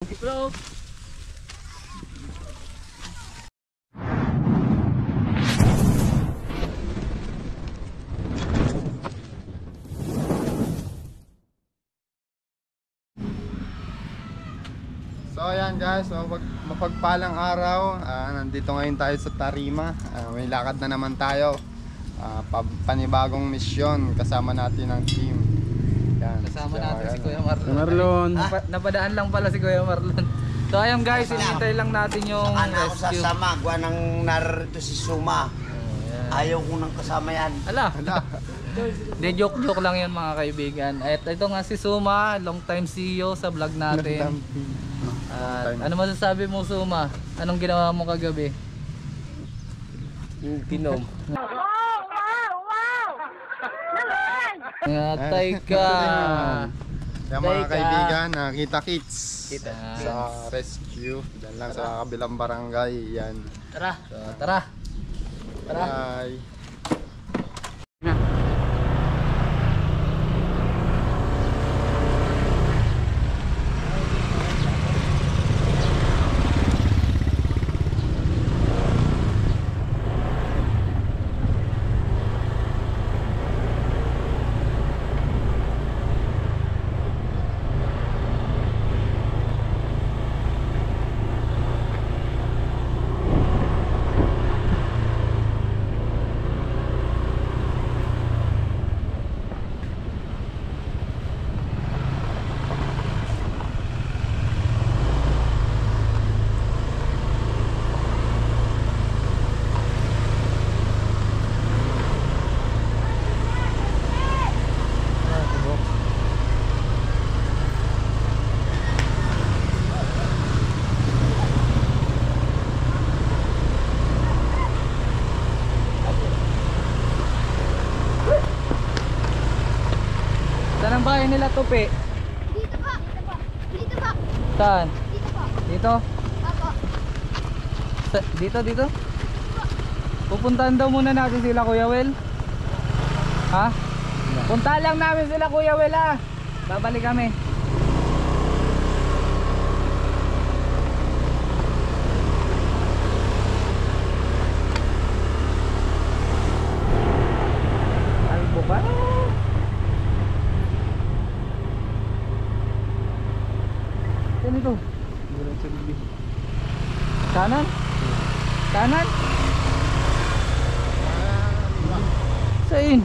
Bro. So ayan guys, mapagpalang araw. Nandito ngayon tayo sa Tarima. May lakad na naman tayo. Panibagong misyon kasama natin ang team. Yan, Kasama natin si Kuya Marlon. Napadaan lang pala si Kuya Marlon. So ayun guys, hinihintay lang natin yung Saka ako rescue. sasama, gawa nang narito si Suma. Ayaw ko nang kasama yan. Ala, Hala. de joke lang yan mga kaibigan. At ito nga si Suma, long time see you sa vlog natin. At ano masasabi mo Suma? Anong ginawa mo kagabi? Tinom. Ngatay ka. Yan mga Teka. kaibigan, kita kits Kita. sa rescue. Diyan lang sa kabilang barangay. Yan. Tara, tara. Tara. Bye. Saan ang bahay nila Tupi? Dito po. Dito po. Saan? Dito po. Dito? Apo. Dito? Pupuntahan daw muna natin sila Kuya Wel. Ha? Punta lang namin sila Kuya Wel ha. Babalik kami. Albo ka? Saan ito? Kanan? Kanan? Saan?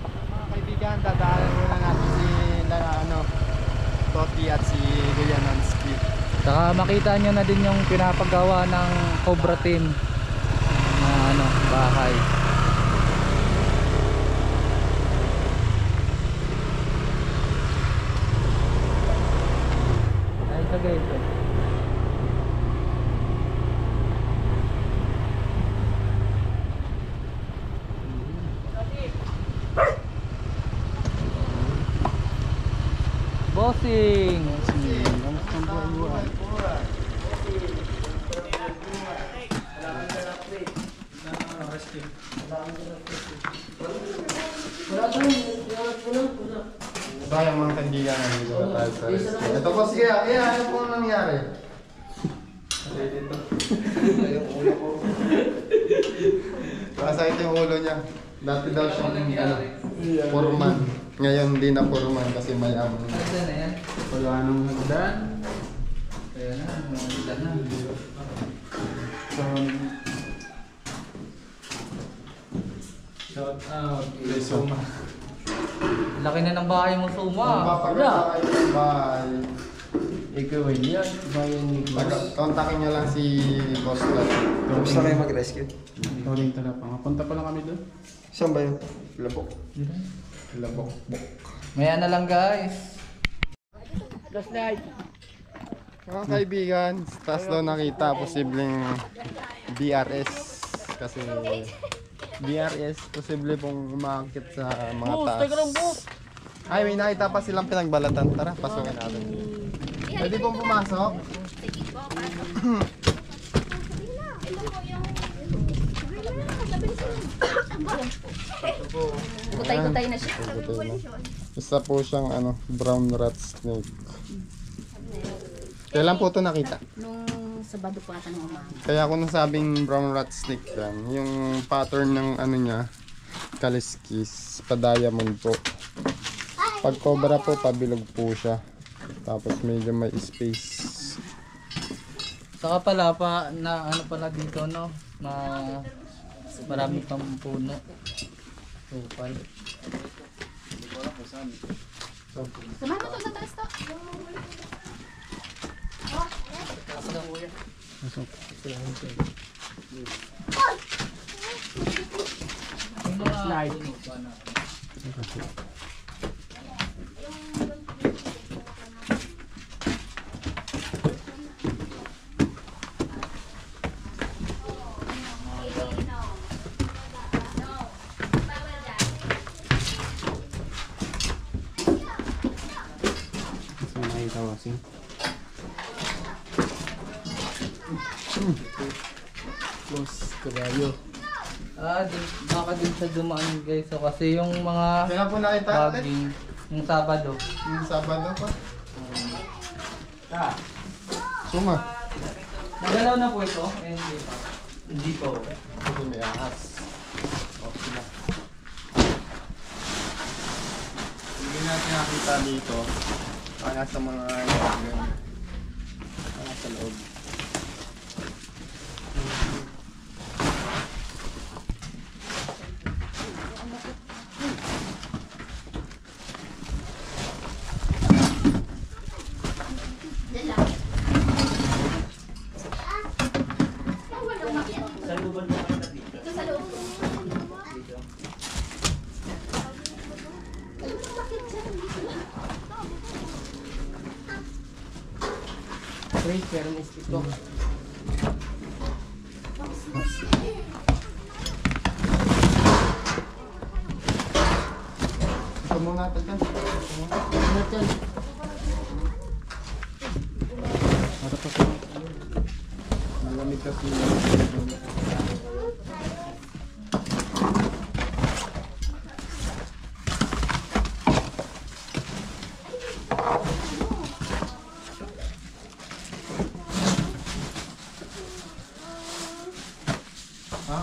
Mga kaibigan, dadaanan muna natin si Toti at si Kuya Nansky. Saka makita nyo na din yung pinapagawa ng Cobra Team na bahay. Ay, sa gate. Bossing! So yung mga kaibigan, nandito na tayo sa rescue. Ito po, sige, ano po nangyari? Kasi dito. Masakit yung ulo niya. Dati daw siyang foreman. Ngayon hindi na foreman kasi may amo. Saan na yan? Wala nang hagdan. Ayan na, mga na. Shout out. Kay Suma. Laki na ng bahay mo, Suma. Magpapaganda kayo ng bahay. Ikaw ay yan. Bayan ni Boss. Kontakin niyo lang si Boss Lat. Gusto kayo mag-rescue? Tawling Talapang. Punta pa lang kami doon. Saan ba yun? Labok. Labok. Maya na lang guys. Last night. Mga kaibigan, taas daw nakita, posibleng DRS. Kasi DRS, posible pong umakit sa mga taas. Ay, may nakita pa silang pinagbalatan. Tara, pasukin natin. Pwede pong pumasok? Sige po, pasok. Kutay-kutay na siya. Isa po siyang brown rat snake. Kailan po ito nakita? Nung Sabado po ata ng umaga. Kaya ako nasabing brown rat snake yan. Yung pattern ng niya, kaliskis, pa-diamond po. Pag cobra po, pabilog po siya. Tapos medyo may space. Saka pala pala dito no, marami pang puno. Supal. Samahan mo to sa taas to. Slide. Close kabayo. Baka din sa dumaan guys. So, kasi yung mga Kailan po nakita ulit? baging, yung Sabado. Yung Sabado pa. Suma. Nagalaw na po ito? Hindi pa. Hindi po. Kasi may ahas. Hindi natin nakita dito. Kaya sa mga sa loob. Great fairness ito. Ito muna ito dyan. Malamig kasi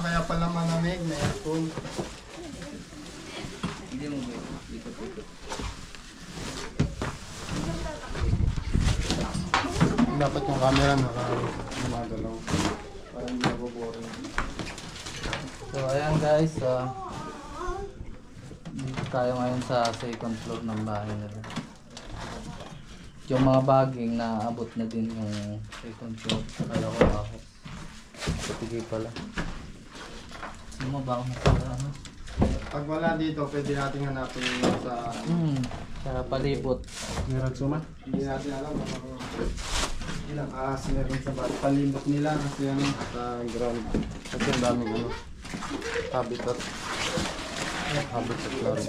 kaya pala malamig na aircon. Hindi mo ba dito po ito? Dapat yung camera gumagalaw para hindi naboboring. So ayan guys, dito tayo ngayon sa second floor ng bahay nila. Yung mga baging na abot na din yung second floor. Kaya ko ako. Patigay pala. Ano ba ako pala? Pag wala dito, pwede natin hanapin sa... Sa palibot. Meron suma? Hindi natin alam kung ilang ahas meron sa palibot nila kasi sa ground. Kasi ang daming habitat. Habitat na rin.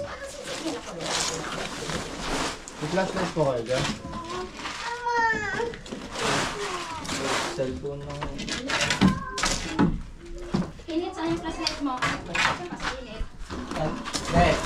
I-flashlight po kayo dyan. Cellphone ng... Init sa yung flashlight mo. Mas init. Eh!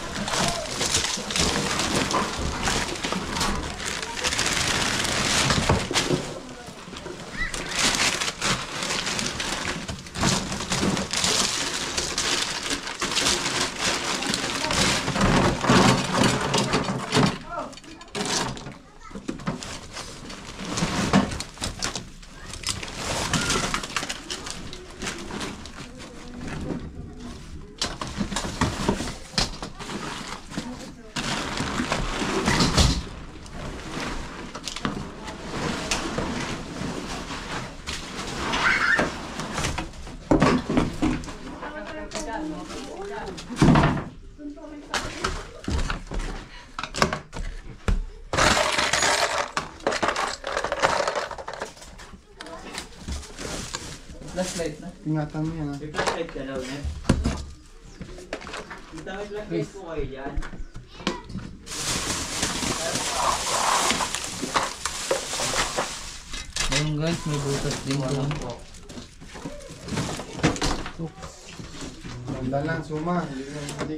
Flashlight na. Ingatan mo yan ha. May flashlight ka daw, Net? May flashlight po kayo dyan. Ayun guys, may butas din doon. Ganda lang, Suma. Hindi ka, hindi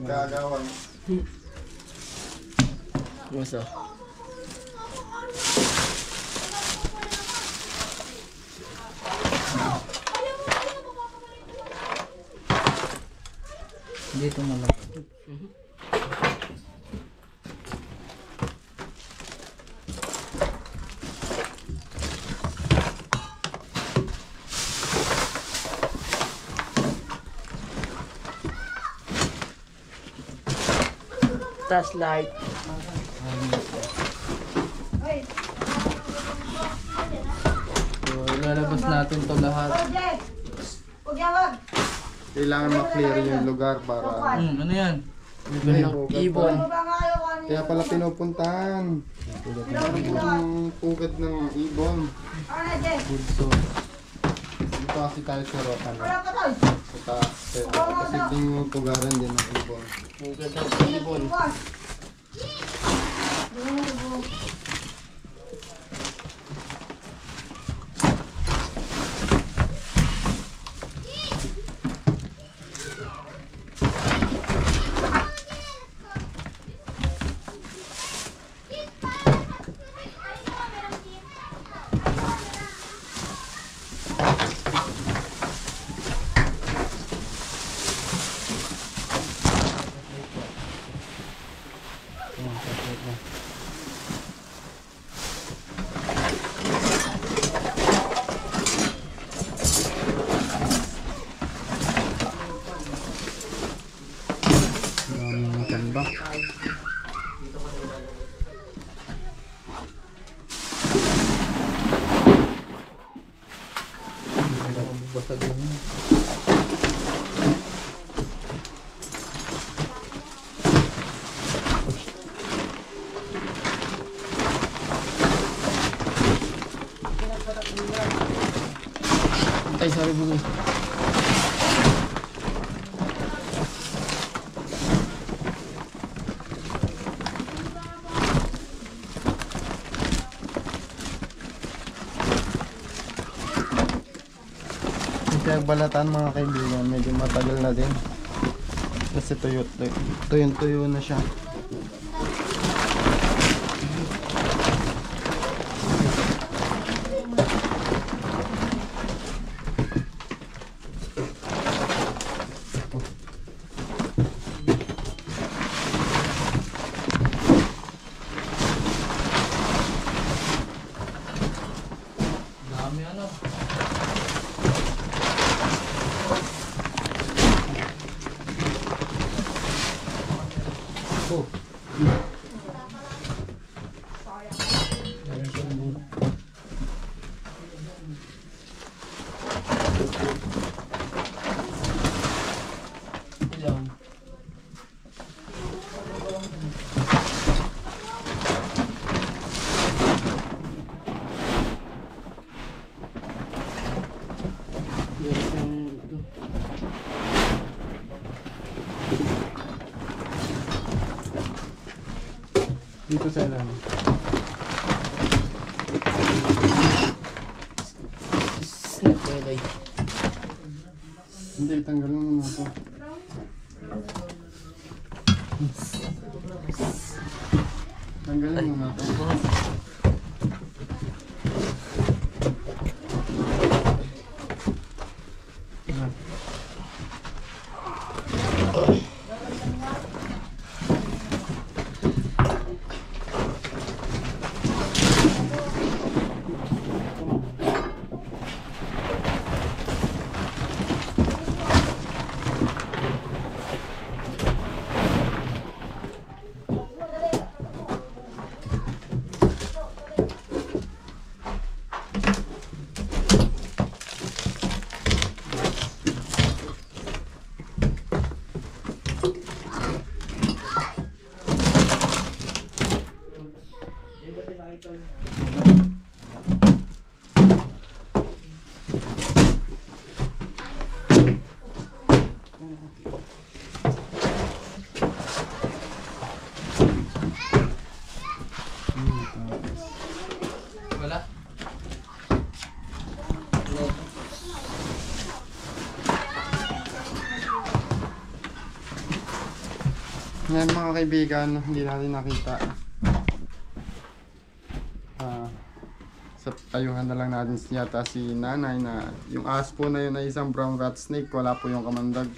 ka agawan. Masa? Dito malaki. Flashlight. So, ilalabas natin to lahat. Kailangan ma-clear yung lugar para Ano yan? Ibon. kaya pala pinupuntahan. Yung pugad ng ibon. So, Dito kasi tayo sa Rotan. Sa taas. Kasi din yung pugaran din ng ibon. Ang ganda ng ibon. Daming ganda. basag lang yun. Ay, sorry bugay. Yung balatan mga kaibigan, medyo matagal na din. Kasi tuyo na siya. Dami ano. Oh. Dito sa ilan. Snap kulay. Hindi, tanggalin mo na ito. Tanggalin mo na ito. Wala? Yan mga kaibigan, hindi natin nakita. Sa ayuhan na lang natin yata si nanay na yung ahas po na yun ay isang brown rat snake, wala po yung kamandag.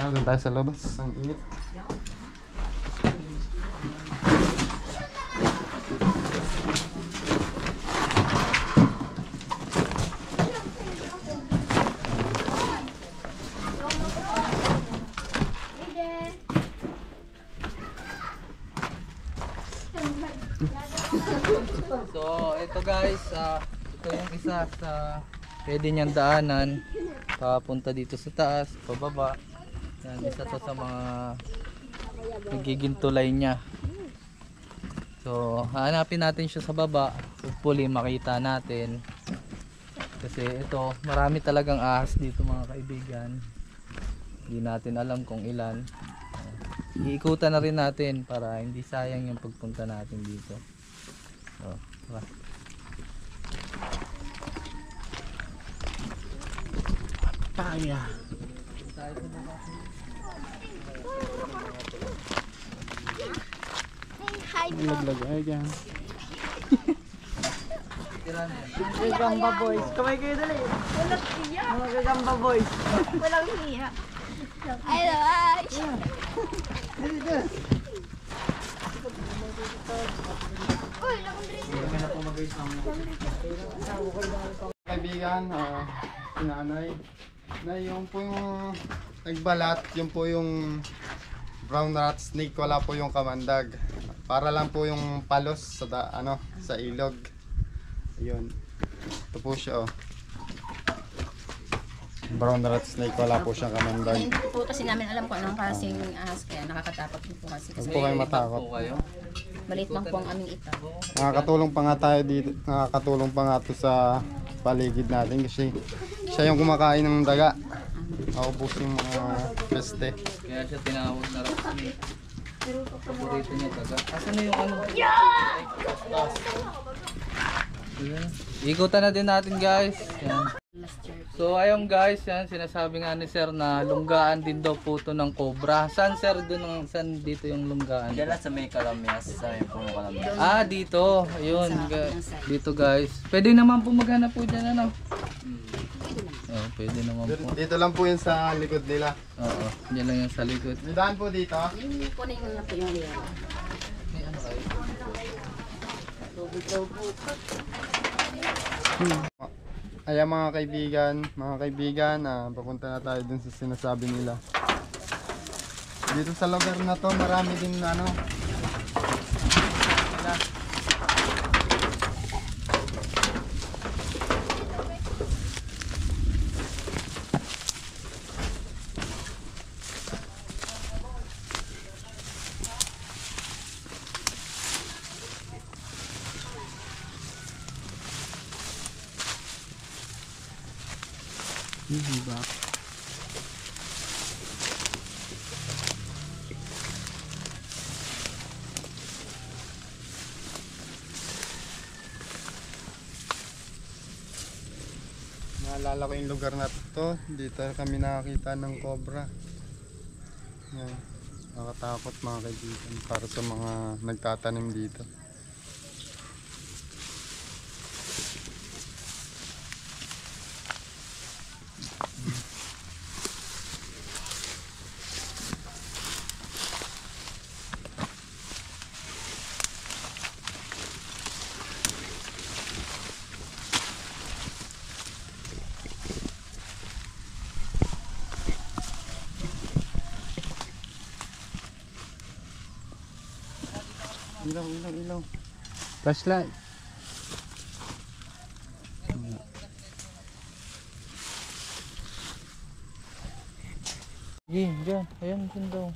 Doon tayo sa labas, ang init. So, ito guys, ito yung isa sa pwede niyang daanan papunta dito sa taas, pababa. Yan, isa to sa mga nagiging tulay niya. So, hanapin natin siya sa baba. Hopefully makita natin. Kasi ito, marami talagang ahas dito mga kaibigan. Hindi natin alam kung ilan. Iikutan na rin natin para hindi sayang yung pagpunta natin dito. So, tara. Papaya. Hi, bro. Laglag ay dyan. Tira na yan. Gagamba boys. Kamay kayo dali. Walang hiya. Mga gagamba boys. Walang hiya. Ay, ay. Uy, nakundrin. Kaibigan, sinanay na yung po yung nagbalat, yung po yung brown rat snake, wala po yung kamandag. Para lang po yung palos sa sa ilog. Ayun. Ito po siya, oh. Brown rat snake, wala po siyang kamandag. Hindi po kasi namin alam kung anong klaseng ahas kaya nakakatakot din po kasi. Huwag po kayo matakot. Po kayo. Maliit lang po ang aming ita. Nakakatulong pa nga tayo dito, nakakatulong pa nga to sa paligid natin kasi siya yung kumakain ng daga. Maubos yung mga peste. Kaya siya tinawag na rat snake. Paborito niya taga. Asan na yung ano? Ayan. Ikutan na din natin guys. Yan. So ayun guys, yan sinasabi nga ni sir na lunggaan din daw po to ng cobra. Saan sir doon, saan dito yung lunggaan? Dala sa may kalamyas. Sa may puno kalamyas. Ah, dito. Ayun. Dito guys. Pwede naman po maghanap po dyan ano. Oh, pwede naman po. Dito lang po yun sa likod nila. Oo, yan lang yung sa likod. Yung daan po dito. Hindi po na yung po yung liyan. May ano kayo? Ayan mga kaibigan, papunta na tayo dun sa sinasabi nila. Dito sa lugar na to, marami din ano. Diba? Naalala ko yung lugar na to. Dito kami nakakita ng cobra. Yan. Nakatakot mga kaibigan para sa mga nagtatanim dito. Ilaw. Flashlight. Dyan. Ayan, dyan daw.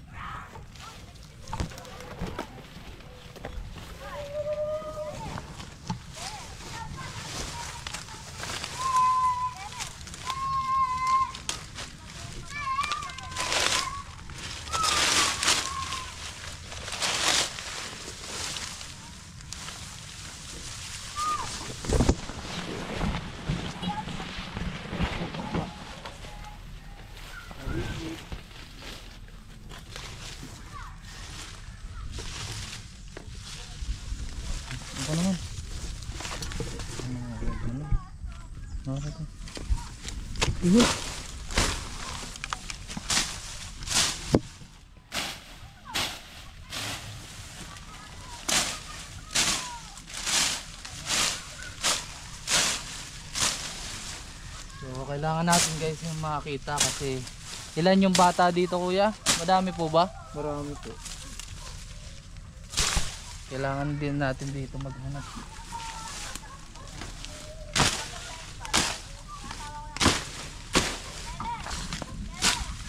Ako naman. Nakakit ko. So kailangan natin guys yung makakita kasi ilan yung bata dito kuya? Madami po ba? Marami po. Kailangan din natin dito maghanap.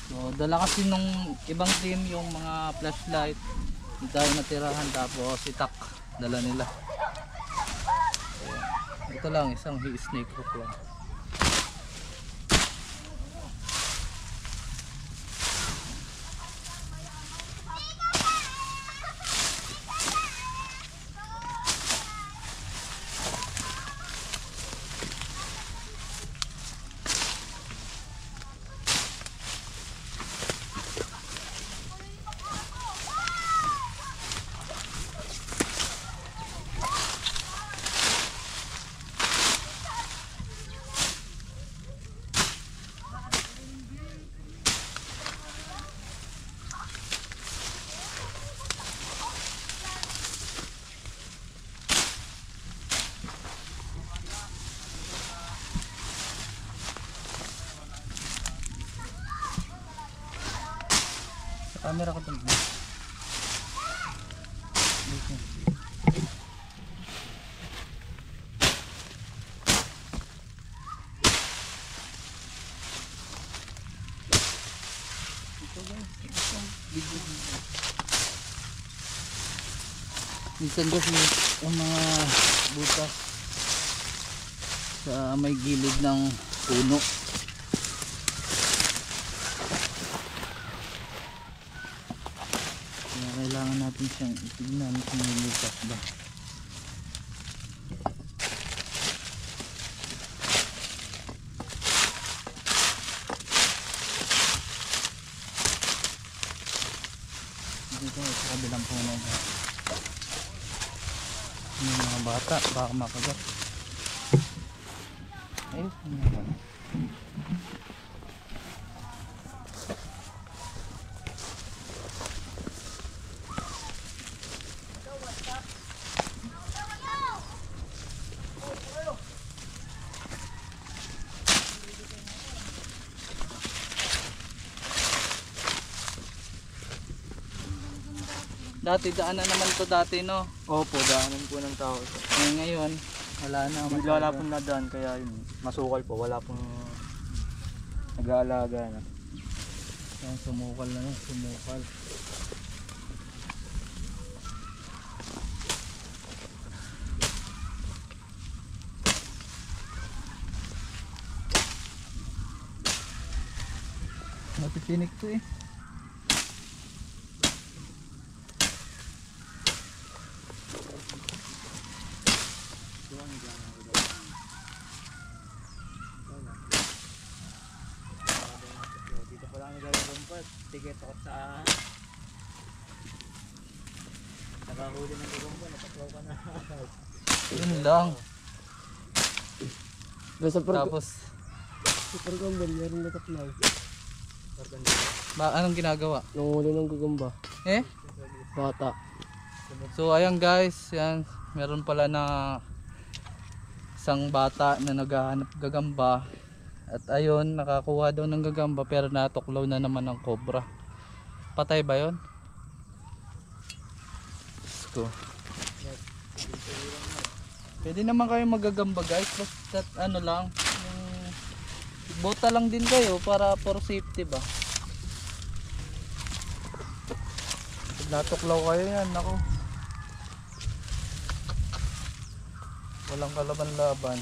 So dala kasi nung ibang team yung mga flashlight. Hindi tayo natirahan tapos itak dala nila. So, ito lang isang snake hook lang. Camera ka dun. Dito. Minsan kasi ang mga butas sa may gilid ng puno. Kaya kailangan natin siyang itignan kung may butas ba. Dito sa kabilang puno. Yung mga bata baka makagat. Ayos naman. Dati daanan naman to dati no. Opo, daanan po ng tao. Ngayon wala na. Wala pong nadaan kaya yun, masukal po. Wala pong nag-aalaga na. Yan, sumukal na lang, sumukal. Napitinik to eh. Dito pa lang nagagawin ticket ako sa nakahuli ng gagawin napatlaw ka na. Yun lang. Super Tapos gamba, meron nataklaw. anong ginagawa? Nunguli ng gagamba. Eh? Bata. So ayan guys, yan meron pala na isang bata na naghahanap gagamba. At ayun, nakakuha daw ng gagamba pero natuklaw na naman ng cobra. Patay ba 'yon? Sko. Pwede naman kayo magagamba guys, basta ano lang, yung bota lang din kayo para for safety ba. Pag natuklaw kayo yan, nako. Walang kalaban-laban.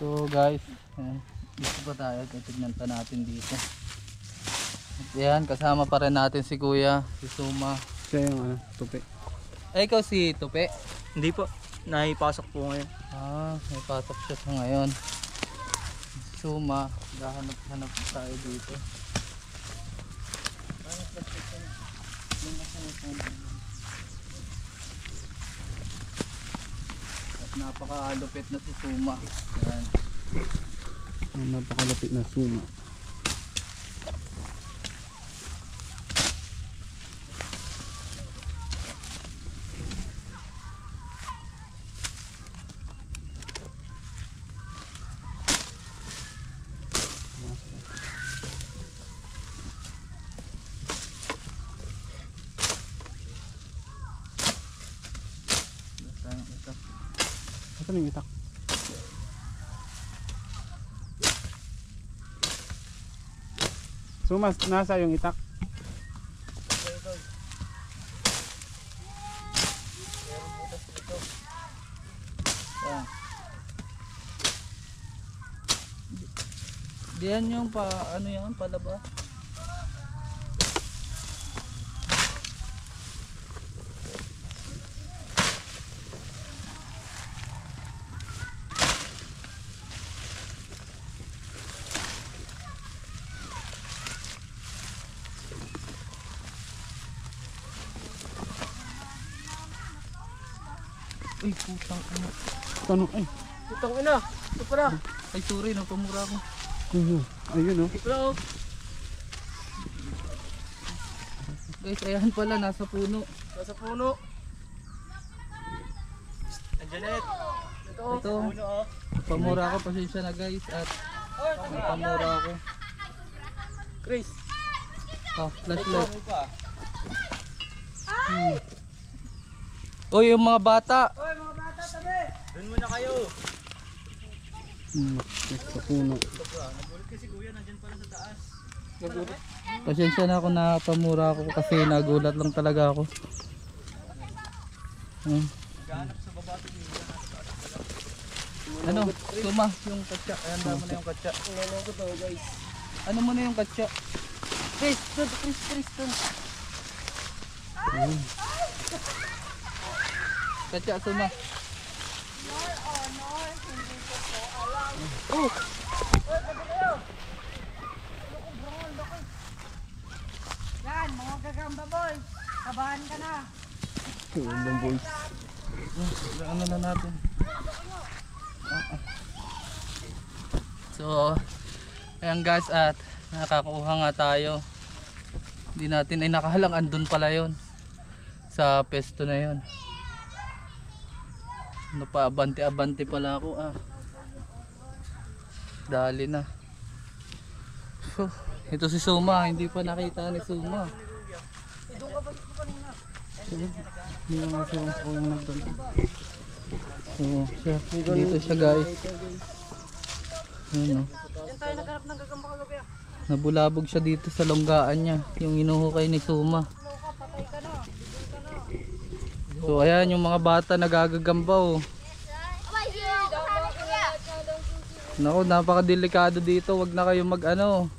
So guys, ayan, dito pa tayo, titignan pa natin dito. At yan, kasama pa rin natin si Kuya, si Suma. Siya yung ano, tupi. Ay, ikaw si Tupe? Hindi po. Naipasok po ngayon. Ah, may pasok siya sa ngayon. Si Suma, dahanap-hanap tayo dito. At napakalupit na si Suma. Ayan. Ang napakalapit na suma. Ito. Ito yung itak. Sumas, nasa yung itak. Ayan. Diyan yung pa, ano yan, palaba. Uy, putang ano. Tanong, ay. Putang ina. Ito pala. Ay, sorry, napamura ako. Ayun oh. Hello. Guys, ayan pala, nasa puno. Nasa puno. Anjanet. Ito. Ito, Puno oh. pamura ako, pasensya na guys. At napamura ako. Chris. Ah, flashlight. Ano pa? Uy, yung mga bata. Doon muna kayo. Sa puno. Nagulat kasi kuya, nandyan pala sa taas. Nagulat. Pasensya na ako, napamura ako kasi nagulat lang talaga ako. Gahanap sa baba ito niya. Ano, Suma, yung katsa. Ayan, damo na yung katsa. Ano ko to guys. Ano mo na yung katsa? Chris, doon. Katsa, Suma. Yan, mga gagamba boy. Kabahan ka na. Yung boys. Ano na natin? So, ayan guys, at nakakuha nga tayo. Hindi natin ay nakahalang, andun pala yon sa pesto na yon. Ano pa, abante pala ako Dali na. So, ito si Suma, hindi pa nakita ni Suma. Hindi nga siya yung nagdala. So, siya, dito siya guys. Ayun, Yan tayo naghanap ng gagamba kagabi. nabulabog siya dito sa longgaan niya, yung inuhukay ni Suma. Patay ka na. So ayan, yung mga bata nagagagamba oh. Abay, sino kasama ko niya? Naku, napakadelikado dito, wag na kayo mag ano.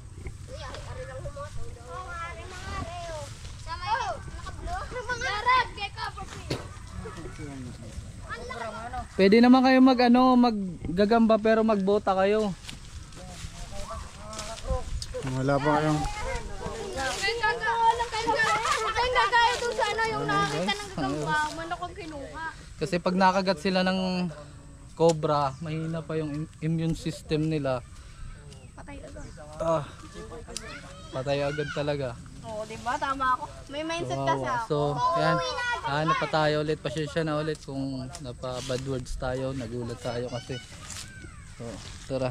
Pwede naman kayo mag ano, maggagamba pero magbota kayo. Wala pa kayong... Gagaya doon sa ano, yung nakakita ng gagamba, manok ang kinuha. Kasi pag nakagat sila ng cobra, mahina pa yung immune system nila. Patay agad. Patay agad talaga. Oo, diba? Tama ako. May mindset kasi Kawawa. ako. So, ayan. Hanap pa tayo ulit. Pasensya na ulit kung napa bad words tayo. Nagulat tayo kasi. So, tara.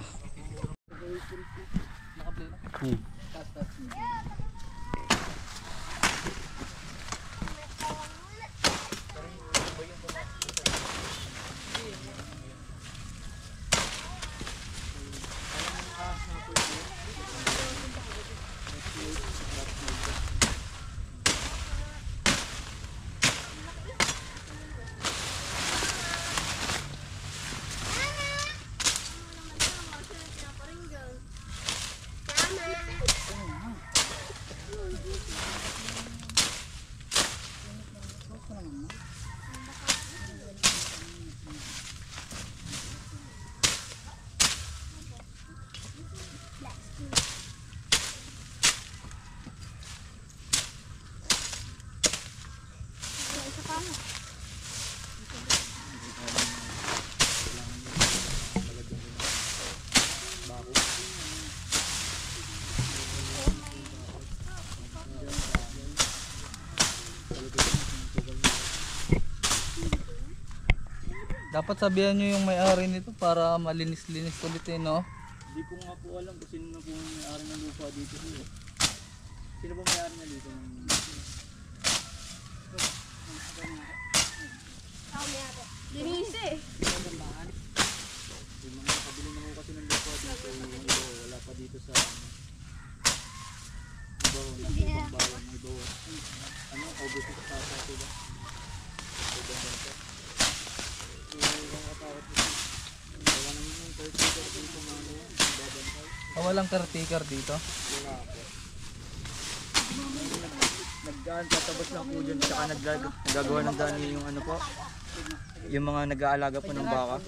Dapat sabihan nyo yung may-ari nito para malinis-linis ulit eh, no? Hindi ko nga po alam kung sino na po yung may-ari ng lupa dito. Sino ba may-ari na dito? Denise eh. Yung mga nakabili na mo kasi ng lupa dito, yung iba wala pa dito sa iba, nasa ibang bayan, iba, August sa tasa sila. Ibang ganito. So, ibang katawat dito. Wala naman yung caretaker dito na babantay. Walang caretaker dito. Wala po. Nagdaan, tatabas lang po dyan, tsaka nagagawa ng daan yung ano po, yung mga nag-aalaga po ng baka.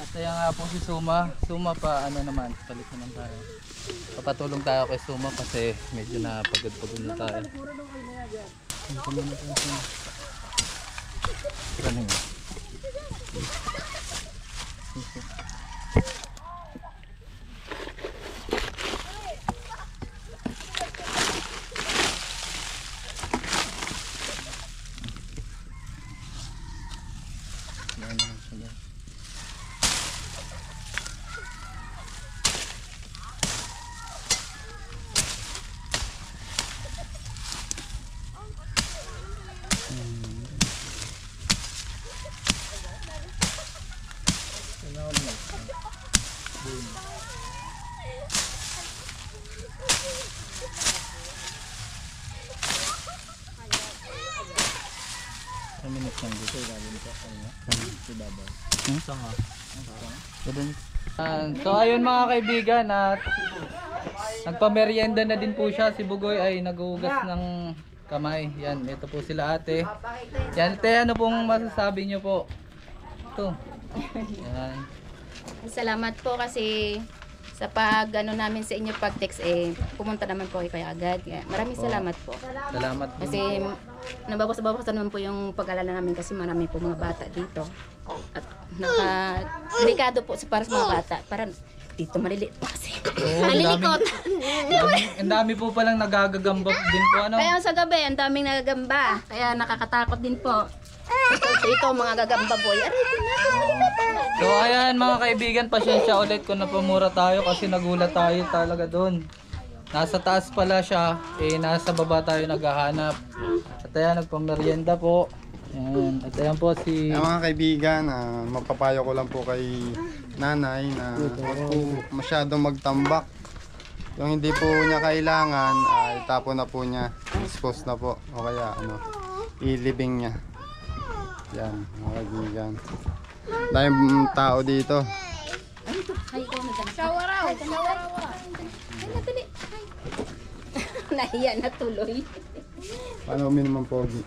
At kaya nga po si Suma. Suma pa ano naman, palit naman tayo. Papatulong tayo kay Suma kasi medyo napagod-pagod na tayo. Ano yun? Minutes lang dito, gagawin ko kanina. Sa babaw. Sanga. So ayun mga kaibigan, at nagpamerienda na din po siya. Si Bugoy ay naghuhugas ng kamay. Yan, ito po sila ate. Yan ate, ano pong masasabi nyo po? Ito. Yan. Salamat po kasi sa pag ano namin sa inyo pag text pumunta naman po kayo agad. Maraming salamat po. Salamat po. Kasi nababawas-bawasan naman po yung pag-alala namin kasi marami po mga bata dito. At delikado po para sa mga bata. Parang dito maliliit po kasi. Nalilikot. Ang dami po palang nagagagamba din po ano. Kaya sa gabi, ang daming nagagamba. Kaya nakakatakot din po. Ito mga gagamba boy. So ayan mga kaibigan, pasensya ulit kung napamura tayo kasi nagulat tayo talaga doon. Nasa taas pala siya, nasa baba tayo naghahanap. At ayan, nagpamerienda po. Ayan. At ayan po si... Mga kaibigan, mapapayo ko lang po kay nanay na huwag po masyadong magtambak. Yung hindi po niya kailangan, itapon na po niya. Dispose na po. O kaya, ilibing niya. Yan, mga kaibigan. Dahil tao dito. Shower out. Shower out. Nahiya na tuloy. Paano uminom ang pogi?